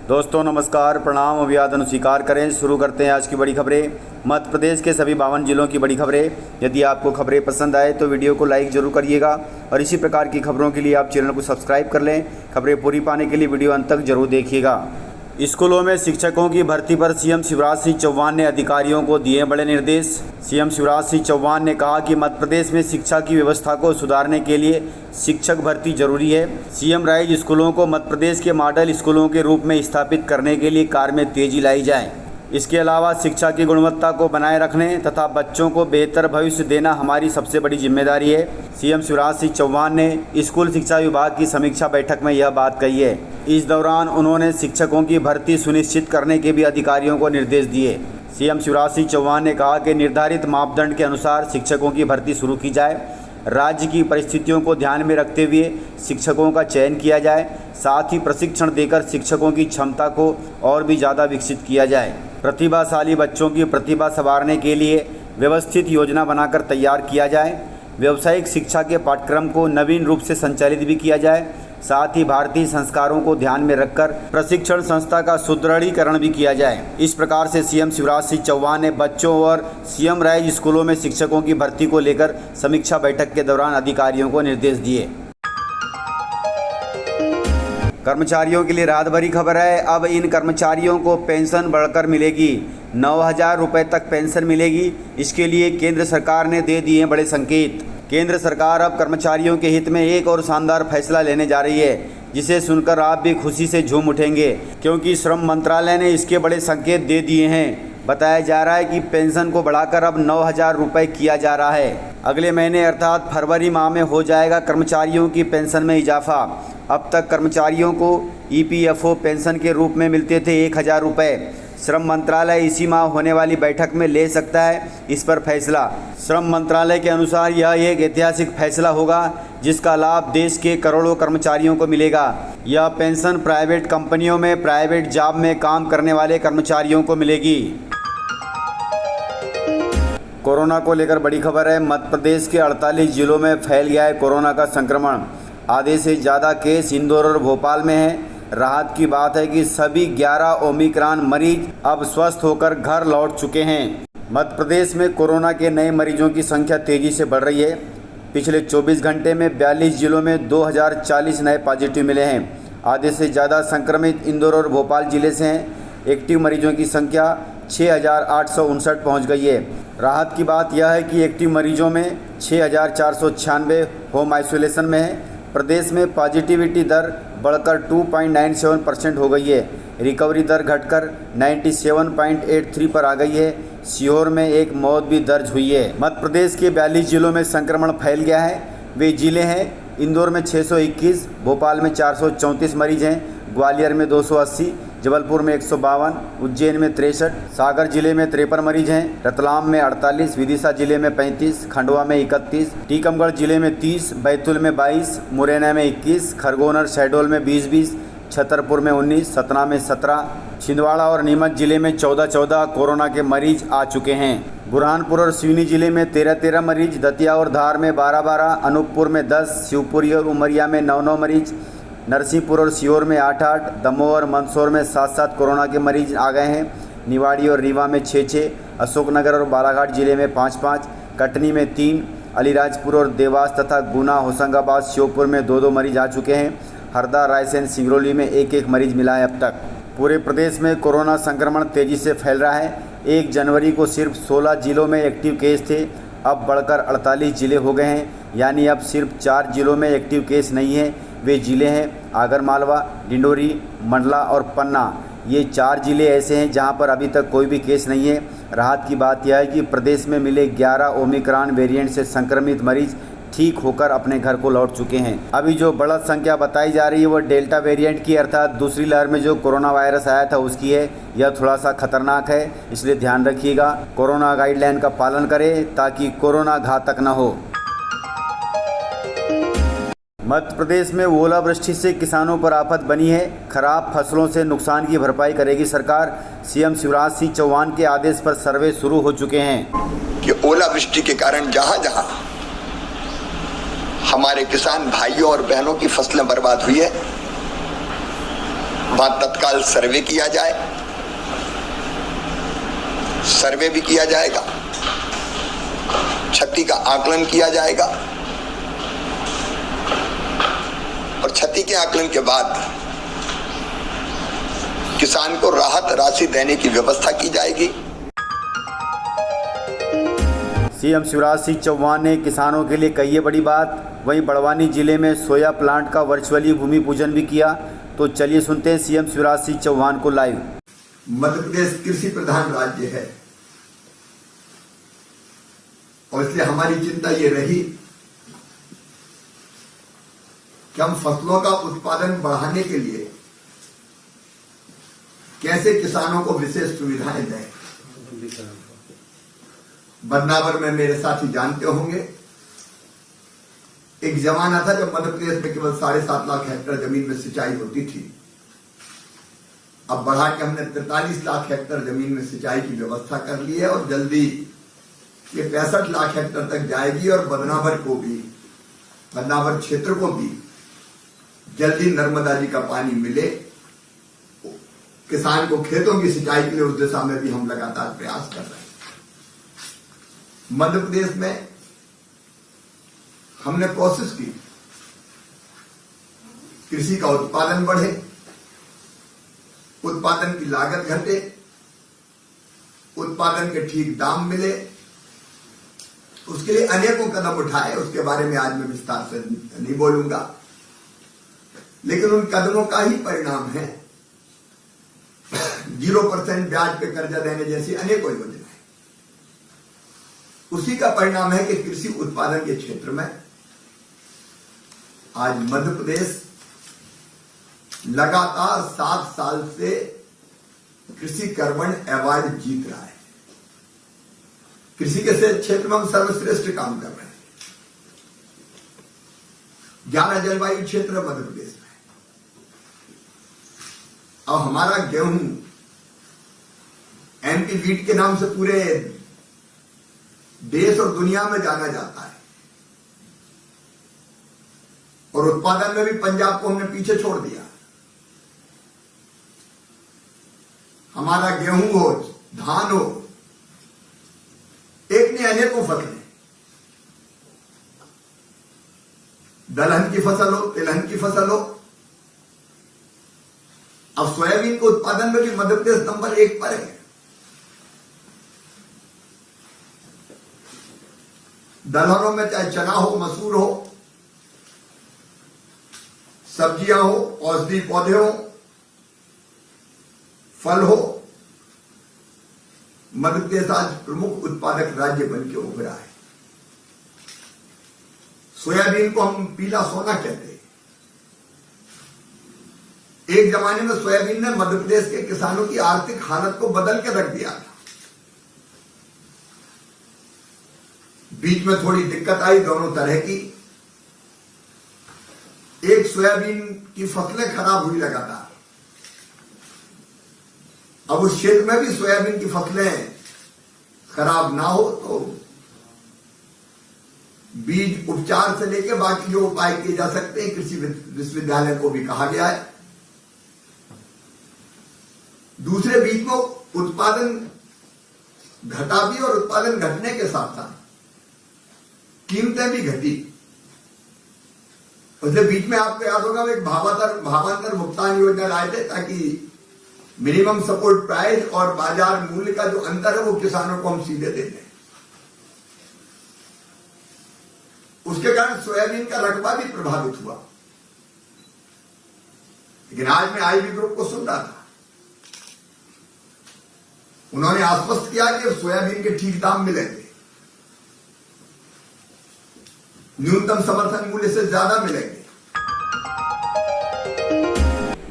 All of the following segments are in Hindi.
दोस्तों नमस्कार, प्रणाम, अभिवादन स्वीकार करें। शुरू करते हैं आज की बड़ी खबरें। मध्य प्रदेश के सभी 52 जिलों की बड़ी खबरें। यदि आपको खबरें पसंद आए तो वीडियो को लाइक जरूर करिएगा और इसी प्रकार की खबरों के लिए आप चैनल को सब्सक्राइब कर लें। खबरें पूरी पाने के लिए वीडियो अंत तक जरूर देखिएगा। स्कूलों में शिक्षकों की भर्ती पर सीएम शिवराज सिंह चौहान ने अधिकारियों को दिए बड़े निर्देश। सीएम शिवराज सिंह चौहान ने कहा कि मध्य प्रदेश में शिक्षा की व्यवस्था को सुधारने के लिए शिक्षक भर्ती जरूरी है। सीएम राइज स्कूलों को मध्य प्रदेश के मॉडल स्कूलों के रूप में स्थापित करने के लिए कार्य में तेजी लाई जाए। इसके अलावा शिक्षा की गुणवत्ता को बनाए रखने तथा बच्चों को बेहतर भविष्य देना हमारी सबसे बड़ी जिम्मेदारी है। सीएम शिवराज सिंह चौहान ने स्कूल शिक्षा विभाग की समीक्षा बैठक में यह बात कही है। इस दौरान उन्होंने शिक्षकों की भर्ती सुनिश्चित करने के भी अधिकारियों को निर्देश दिए। सीएम शिवराज सिंह चौहान ने कहा कि निर्धारित मापदंड के अनुसार शिक्षकों की भर्ती शुरू की जाए। राज्य की परिस्थितियों को ध्यान में रखते हुए शिक्षकों का चयन किया जाए। साथ ही प्रशिक्षण देकर शिक्षकों की क्षमता को और भी ज़्यादा विकसित किया जाए। प्रतिभाशाली बच्चों की प्रतिभा संवारने के लिए व्यवस्थित योजना बनाकर तैयार किया जाए। व्यावसायिक शिक्षा के पाठ्यक्रम को नवीन रूप से संचालित भी किया जाए। साथ ही भारतीय संस्कारों को ध्यान में रखकर प्रशिक्षण संस्था का सुदृढ़ीकरण भी किया जाए। इस प्रकार से सीएम शिवराज सिंह चौहान ने बच्चों और सीएम राइज स्कूलों में शिक्षकों की भर्ती को लेकर समीक्षा बैठक के दौरान अधिकारियों को निर्देश दिए। कर्मचारियों के लिए राहत भरी खबर है। अब इन कर्मचारियों को पेंशन बढ़कर मिलेगी। 9,000 रुपये तक पेंशन मिलेगी। इसके लिए केंद्र सरकार ने दे दिए बड़े संकेत। केंद्र सरकार अब कर्मचारियों के हित में एक और शानदार फैसला लेने जा रही है, जिसे सुनकर आप भी खुशी से झूम उठेंगे, क्योंकि श्रम मंत्रालय ने इसके बड़े संकेत दे दिए हैं। बताया जा रहा है कि पेंशन को बढ़ाकर अब 9,000 रुपये किया जा रहा है। अगले महीने अर्थात फरवरी माह में हो जाएगा कर्मचारियों की पेंशन में इजाफा। अब तक कर्मचारियों को EPFO पेंशन के रूप में मिलते थे 1,000 रुपये। श्रम मंत्रालय इसी माह होने वाली बैठक में ले सकता है इस पर फैसला। श्रम मंत्रालय के अनुसार यह एक ऐतिहासिक फैसला होगा, जिसका लाभ देश के करोड़ों कर्मचारियों को मिलेगा। यह पेंशन प्राइवेट कंपनियों में प्राइवेट जॉब में काम करने वाले कर्मचारियों को मिलेगी। कोरोना को लेकर बड़ी खबर है। मध्य प्रदेश के 48 जिलों में फैल गया है कोरोना का संक्रमण। आधे से ज़्यादा केस इंदौर और भोपाल में हैं। राहत की बात है कि सभी 11 ओमिक्रॉन मरीज अब स्वस्थ होकर घर लौट चुके हैं। मध्य प्रदेश में कोरोना के नए मरीजों की संख्या तेज़ी से बढ़ रही है। पिछले 24 घंटे में 42 जिलों में 2040 नए पॉजिटिव मिले हैं। आधे से ज़्यादा संक्रमित इंदौर और भोपाल जिले से हैं। एक्टिव मरीजों की संख्या 6,859 पहुँच गई है। राहत की बात यह है कि एक्टिव मरीजों में 6,496 होम आइसोलेशन में है। प्रदेश में पॉजिटिविटी दर बढ़कर 2.97% हो गई है। रिकवरी दर घटकर 97.83 पर आ गई है। सीहोर में एक मौत भी दर्ज हुई है। मध्य प्रदेश के 42 जिलों में संक्रमण फैल गया है। वे जिले हैं: इंदौर में 621, भोपाल में 434 मरीज हैं, ग्वालियर में 280, जबलपुर में 152, उज्जैन में 63, सागर जिले में 53 मरीज हैं, रतलाम में 48, विदिशा जिले में 35, खंडवा में 31, टीकमगढ़ जिले में 30, बैतूल में 22, मुरैना में 21, खरगोन और शहडोल में 20, छतरपुर में 19, सतना में 17, छिंदवाड़ा और नीमच जिले में 14 कोरोना के मरीज आ चुके हैं। बुरहानपुर और सिवनी जिले में 13 मरीज, दतिया और धार में 12, अनूपपुर में 10, शिवपुरी और उमरिया में 9 मरीज, नरसिंहपुर और सीहोर में 8, दमोह और मंदसौर में 7 कोरोना के मरीज आ गए हैं। निवाड़ी और रीवा में 6, अशोकनगर और बालाघाट जिले में 5, कटनी में 3, अलीराजपुर और देवास तथा गुना, होशंगाबाद, श्योपुर में 2 मरीज आ चुके हैं। हरदा, रायसेन, सिंगरौली में 1 मरीज मिला है। अब तक पूरे प्रदेश में कोरोना संक्रमण तेज़ी से फैल रहा है। 1 जनवरी को सिर्फ 16 जिलों में एक्टिव केस थे, अब बढ़कर 48 जिले हो गए हैं। यानी अब सिर्फ 4 जिलों में एक्टिव केस नहीं है। वे जिले हैं आगरमालवा, डिंडोरी, मंडला और पन्ना। ये 4 जिले ऐसे हैं जहां पर अभी तक कोई भी केस नहीं है। राहत की बात यह है कि प्रदेश में मिले 11 ओमिक्रॉन वेरिएंट से संक्रमित मरीज ठीक होकर अपने घर को लौट चुके हैं। अभी जो बढ़त संख्या बताई जा रही है वो डेल्टा वेरिएंट की, अर्थात दूसरी लहर में जो कोरोना वायरस आया था उसकी है। यह थोड़ा सा खतरनाक है, इसलिए ध्यान रखिएगा। कोरोना गाइडलाइन का पालन करें ताकि कोरोना घातक न हो। मध्य प्रदेश में ओलावृष्टि से किसानों पर आफत बनी है। खराब फसलों से नुकसान की भरपाई करेगी सरकार। सीएम शिवराज सिंह चौहान के आदेश पर सर्वे शुरू हो चुके हैं कि ओलावृष्टि के कारण जहां जहां हमारे किसान भाइयों और बहनों की फसलें बर्बाद हुई है, वहां तत्काल सर्वे किया जाए, सर्वे भी किया जाएगा, क्षति का आकलन किया जाएगा और क्षति के आकलन के बाद किसान को राहत राशि देने की व्यवस्था की जाएगी। सीएम शिवराज सिंह चौहान ने किसानों के लिए कही है बड़ी बात। वहीं बड़वानी जिले में सोया प्लांट का वर्चुअली भूमि पूजन भी किया। तो चलिए सुनते हैं सीएम शिवराज सिंह चौहान को लाइव। मध्य प्रदेश कृषि प्रधान राज्य है और इसलिए हमारी चिंता ये रही कि हम फसलों का उत्पादन बढ़ाने के लिए कैसे किसानों को विशेष सुविधाएं दें। बदनावर में मेरे साथी जानते होंगे, एक जमाना था जब मध्य प्रदेश में केवल 7.5 लाख हेक्टेयर जमीन में सिंचाई होती थी। अब बढ़ा के हमने 43 लाख हेक्टेयर जमीन में सिंचाई की व्यवस्था कर ली है और जल्दी ये 65 लाख हेक्टेयर तक जाएगी और बदनावर क्षेत्र को भी जल्दी नर्मदा जी का पानी मिले, किसान को खेतों की सिंचाई के लिए उस दिशा में भी हम लगातार प्रयास कर रहे हैं। मध्य प्रदेश में हमने कोशिश की कृषि का उत्पादन बढ़े, उत्पादन की लागत घटे, उत्पादन के ठीक दाम मिले। उसके लिए अनेकों कदम उठाए, उसके बारे में आज मैं विस्तार से नहीं बोलूंगा, लेकिन उन कदमों का ही परिणाम है 0% ब्याज पे कर्जा देने जैसी अनेकों योजनाएं। उसी का परिणाम है कि कृषि उत्पादन के क्षेत्र में आज मध्य प्रदेश लगातार 7 साल से कृषि कर्मण अवार्ड जीत रहा है। कृषि के क्षेत्र में हम सर्वश्रेष्ठ काम कर रहे हैं। 11 जलवायु क्षेत्र मध्य प्रदेश में। अब हमारा गेहूं एमपी वीट के नाम से पूरे देश और दुनिया में जाना जाता है और उत्पादन में भी पंजाब को हमने पीछे छोड़ दिया। हमारा गेहूं हो, धान हो, एक ने अनेकों फसलें, दलहन की फसल हो, तिलहन की फसल हो। अब सोयाबीन के उत्पादन में भी मध्य प्रदेश नंबर 1 पर है। दलहनों में चाहे चना हो, मसूर हो, सब्जियां हो, औषधि पौधे हो, फल हो, मध्य प्रदेश आज प्रमुख उत्पादक राज्य बन के उभरा है। सोयाबीन को हम पीला सोना कहते हैं। एक जमाने में सोयाबीन ने मध्य प्रदेश के किसानों की आर्थिक हालत को बदल के रख दिया था। बीच में थोड़ी दिक्कत आई दोनों तरह की। एक, सोयाबीन की फसलें खराब हुई लगातार। अब उस क्षेत्र में भी सोयाबीन की फसलें खराब ना हो तो बीज उपचार से लेकर बाकी जो उपाय किए जा सकते हैं कृषि विश्वविद्यालय को भी कहा गया है। दूसरे बीज में उत्पादन घटा भी और उत्पादन घटने के साथ साथ कीमतें भी घटी। उसके बीच में आपको याद होगा एक भावांतर भुगतान योजना लाए थे ताकि मिनिमम सपोर्ट प्राइस और बाजार मूल्य का जो अंतर है वो किसानों को हम सीधे दे दें। उसके कारण सोयाबीन का रकबा भी प्रभावित हुआ। लेकिन आज मैं आईबी ग्रुप को सुन रहा था, उन्होंने आश्वस्त किया कि सोयाबीन के ठीक दाम मिलेंगे, न्यूनतम समर्थन मूल्य से ज्यादा मिलेंगे।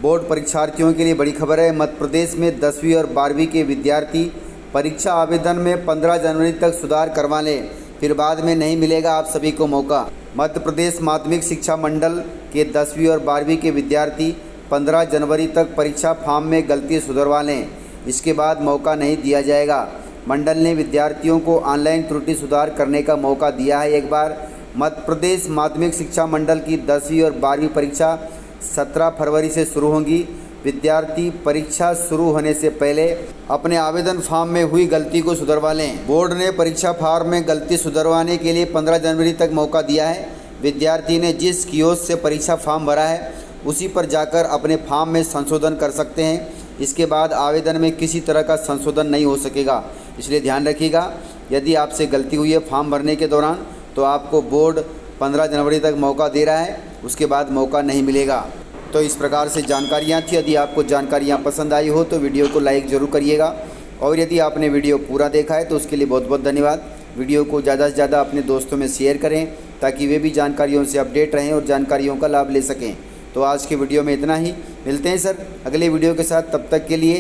बोर्ड परीक्षार्थियों के लिए बड़ी खबर है। मध्य प्रदेश में 10वीं और 12वीं के विद्यार्थी परीक्षा आवेदन में 15 जनवरी तक सुधार करवा लें, फिर बाद में नहीं मिलेगा आप सभी को मौका। मध्य प्रदेश माध्यमिक शिक्षा मंडल के 10वीं और 12वीं के विद्यार्थी 15 जनवरी तक परीक्षा फॉर्म में गलती सुधरवा लें, इसके बाद मौका नहीं दिया जाएगा। मंडल ने विद्यार्थियों को ऑनलाइन त्रुटि सुधार करने का मौका दिया है। एक बार मध्य प्रदेश माध्यमिक शिक्षा मंडल की 10वीं और 12वीं परीक्षा 17 फरवरी से शुरू होंगी। विद्यार्थी परीक्षा शुरू होने से पहले अपने आवेदन फॉर्म में हुई गलती को सुधरवा लें। बोर्ड ने परीक्षा फॉर्म में गलती सुधरवाने के लिए 15 जनवरी तक मौका दिया है। विद्यार्थी ने जिस कियोस्क से परीक्षा फॉर्म भरा है उसी पर जाकर अपने फॉर्म में संशोधन कर सकते हैं। इसके बाद आवेदन में किसी तरह का संशोधन नहीं हो सकेगा, इसलिए ध्यान रखिएगा। यदि आपसे गलती हुई है फॉर्म भरने के दौरान तो आपको बोर्ड 15 जनवरी तक मौका दे रहा है, उसके बाद मौका नहीं मिलेगा। तो इस प्रकार से जानकारियाँ थी। यदि आपको जानकारियाँ पसंद आई हो तो वीडियो को लाइक ज़रूर करिएगा, और यदि आपने वीडियो पूरा देखा है तो उसके लिए बहुत बहुत धन्यवाद। वीडियो को ज़्यादा से ज़्यादा अपने दोस्तों में शेयर करें ताकि वे भी जानकारियों से अपडेट रहें और जानकारियों का लाभ ले सकें। तो आज के वीडियो में इतना ही, मिलते हैं सर अगले वीडियो के साथ। तब तक के लिए